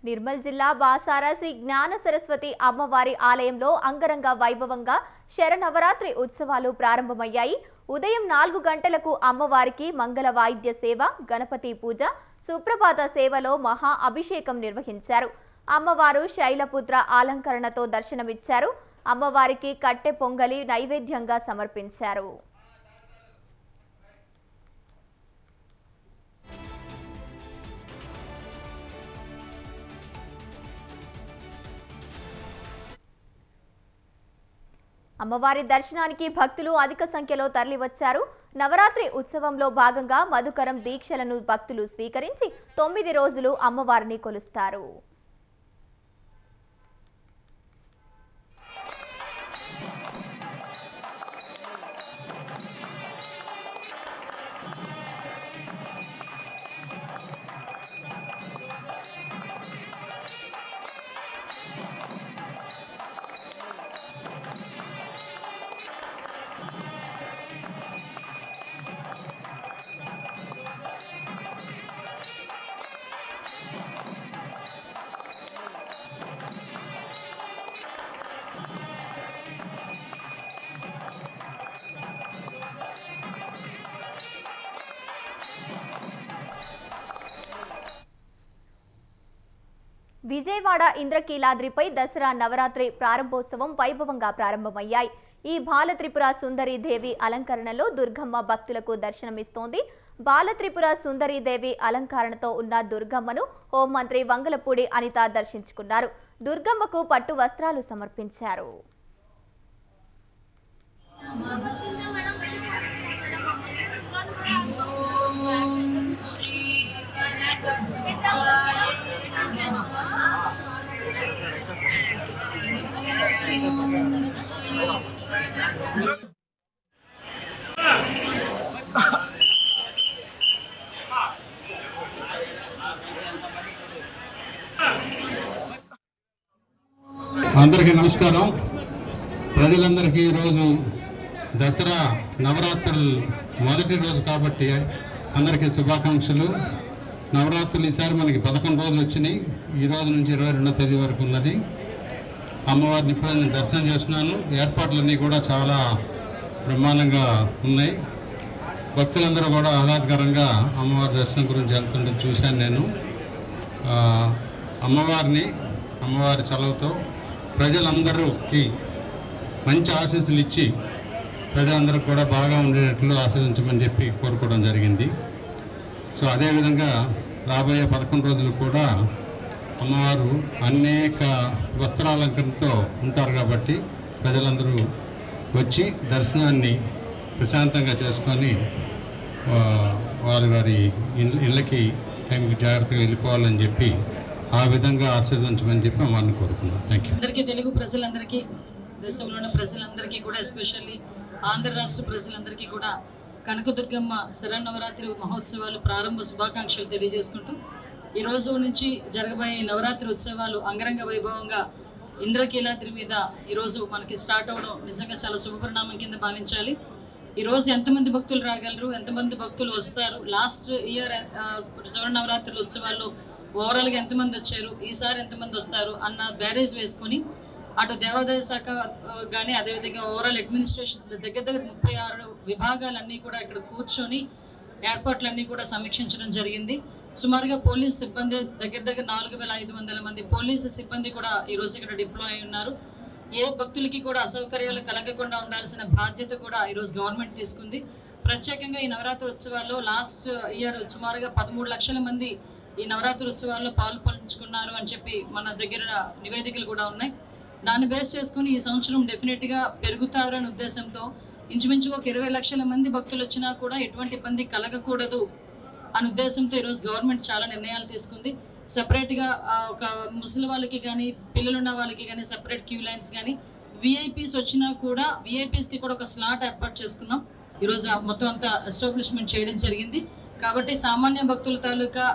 నిర్మల్ జిల్లా బాసార శ్రీ జ్ఞాన సరస్వతి అమ్మవారి ఆలయంలో అంగరంగ వైభవంగా శరన్నవరాత్రి ఉత్సవాలు ప్రారంభమయ్యాయి. ఉదయం 4 గంటలకు అమ్మవారికి మంగళ వాయిద్య సేవ, గణపతి పూజ, సుప్రభాత సేవలో మహా అభిషేకం నిర్వహించారు. అమ్మవారు శైలపుత్ర అలంకరణతో దర్శనమిచ్చారు. అమ్మవారికి కట్టె పొంగలి నైవేద్యంగా సమర్పించారు. అమ్మవారి దర్శనానికి భక్తులు అధిక సంఖ్యలో తరలివచ్చారు. నవరాత్రి ఉత్సవంలో భాగంగా మధుకరం దీక్షలను భక్తులు స్వీకరించి 9 రోజులు అమ్మవారిని కొలుస్తారు. విజయవాడ ఇంద్రకీలాద్రిపై దసరా నవరాత్రి ప్రారంభోత్సవం వైభవంగా ప్రారంభమయ్యాయి. ఈ బాలత్రిపుర సుందరీదేవి అలంకరణలో దుర్గమ్మ భక్తులకు దర్శనమిస్తోంది. బాలత్రిపుర సుందరీదేవి అలంకరణతో ఉన్న దుర్గమ్మను హోంమంత్రి వంగలపూడి అనిత దర్శించుకున్నారు. దుర్గమ్మకు పట్టు వస్త్రాలు సమర్పించారు. అందరికీ నమస్కారం. ప్రజలందరికీ ఈరోజు దసరా నవరాత్రులు మొదటి రోజు కాబట్టి అందరికీ శుభాకాంక్షలు. నవరాత్రులు ఈసారి మనకి 11 రోజులు వచ్చినాయి. ఈ రోజు నుంచి 22వ తేదీ వరకు ఉన్నది. అమ్మవారిని ఇప్పుడు నేను దర్శనం చేస్తున్నాను. ఏర్పాట్లన్నీ కూడా చాలా బ్రహ్మాండంగా ఉన్నాయి. భక్తులందరూ కూడా ఆహ్లాదకరంగా అమ్మవారి దర్శనం గురించి వెళ్తుంటే చూశాను నేను. అమ్మవారి చలవతో ప్రజలందరికీ మంచి ఆశీస్సులు ఇచ్చి ప్రజలందరూ కూడా బాగా ఉండేటట్లు ఆశీర్వదించమని చెప్పి కోరుకోవడం జరిగింది. సో అదేవిధంగా రాబోయే 11 రోజులు కూడా అమ్మవారు అనేక వస్త్రాలంకరణతో ఉంటారు కాబట్టి ప్రజలందరూ వచ్చి దర్శనాన్ని ప్రశాంతంగా చేసుకొని వారి ఇళ్ళకి టైంకి జాగ్రత్తగా వెళ్ళిపోవాలని చెప్పి ఆ విధంగా ఆశీర్వదించమని చెప్పి అమ్మవారిని కోరుకున్నాను. Thank you. అందరికీ, తెలుగు ప్రజలందరికీ, దేశంలో ఉన్న ప్రజలందరికీ కూడా, ఎస్పెషల్లీ ఆంధ్ర రాష్ట్ర ప్రజలందరికీ కూడా కనకదుర్గమ్మ శరన్నవరాత్రి మహోత్సవాలు ప్రారంభ శుభాకాంక్షలు తెలియజేసుకుంటూ ఈ రోజు నుంచి జరగబోయే నవరాత్రి ఉత్సవాలు అంగరంగ వైభవంగా ఇంద్రకీలాద్రి మీద ఈరోజు మనకి స్టార్ట్ అవ్వడం నిజంగా చాలా శుభపరిణామం కింద భావించాలి. ఈరోజు ఎంతమంది భక్తులు రాగలరు, ఎంతమంది భక్తులు వస్తారు, లాస్ట్ ఇయర్ శరన్నవరాత్రుల ఉత్సవాల్లో ఓవరాల్గా ఎంతమంది వచ్చారు, ఈసారి ఎంతమంది వస్తారు అన్న బ్యారేజ్ వేసుకొని అటు దేవాదాయ శాఖ కానీ అదేవిధంగా ఓవరాల్ అడ్మినిస్ట్రేషన్ దగ్గర 36 విభాగాలన్నీ కూడా ఇక్కడ కూర్చొని ఏర్పాట్లన్నీ కూడా సమీక్షించడం జరిగింది. సుమారుగా పోలీస్ సిబ్బంది దగ్గర 4500 మంది పోలీసు సిబ్బంది కూడా ఈరోజు ఇక్కడ డిప్లాయ్ అయి ఉన్నారు. ఏ భక్తులకి కూడా అసౌకర్యాలు కలగకుండా ఉండాల్సిన బాధ్యత కూడా ఈరోజు గవర్నమెంట్ తీసుకుంది. ప్రత్యేకంగా ఈ నవరాత్రి ఉత్సవాల్లో లాస్ట్ ఇయర్ సుమారుగా 13 లక్షల మంది ఈ నవరాత్రి ఉత్సవాల్లో పాల్పంచుకున్నారు అని చెప్పి మన దగ్గర నివేదికలు కూడా ఉన్నాయి. దాన్ని బేస్ చేసుకుని ఈ సంవత్సరం డెఫినెట్గా పెరుగుతారు అనే ఉద్దేశంతో ఇంచుమించుగా ఒక 20 లక్షల మంది భక్తులు వచ్చినా కూడా ఎటువంటి ఇబ్బంది కలగకూడదు అనే ఉద్దేశంతో ఈరోజు గవర్నమెంట్ చాలా నిర్ణయాలు తీసుకుంది. సెపరేట్గా ఒక ముసలి వాళ్ళకి కానీ, పిల్లలున్న వాళ్ళకి కానీ సెపరేట్ క్యూ లైన్స్ కానీ, విఐపీస్ వచ్చినా కూడా విఐపీస్కి కూడా ఒక స్లాట్ ఏర్పాటు చేసుకున్నాం. ఈరోజు మొత్తం అంతా ఎస్టాబ్లిష్మెంట్ చేయడం జరిగింది. కాబట్టి సామాన్య భక్తుల తాలూకా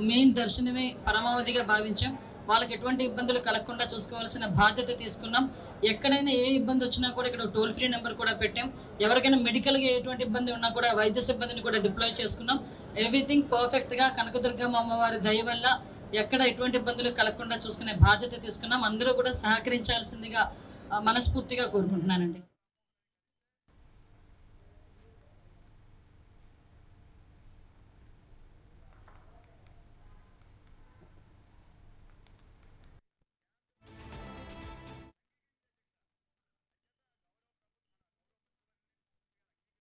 మెయిన్ దర్శనమే పరమావధిగా భావించాం. వాళ్ళకి ఎటువంటి ఇబ్బందులు కలగకుండా చూసుకోవాల్సిన బాధ్యత తీసుకున్నాం. ఎక్కడైనా ఏ ఇబ్బంది వచ్చినా కూడా ఇక్కడ టోల్ ఫ్రీ నెంబర్ కూడా పెట్టాం. ఎవరికైనా మెడికల్గా ఎటువంటి ఇబ్బంది ఉన్నా కూడా వైద్య సిబ్బందిని కూడా డిప్లాయ్ చేసుకున్నాం. ఎవ్రీథింగ్ పర్ఫెక్ట్గా కనకదుర్గమ్మ అమ్మవారి దయ వల్ల ఎక్కడ ఎటువంటి ఇబ్బందులు కలగకుండా చూసుకునే బాధ్యత తీసుకున్నాం. అందరూ కూడా సహకరించాల్సిందిగా మనస్ఫూర్తిగా కోరుకుంటున్నానండి.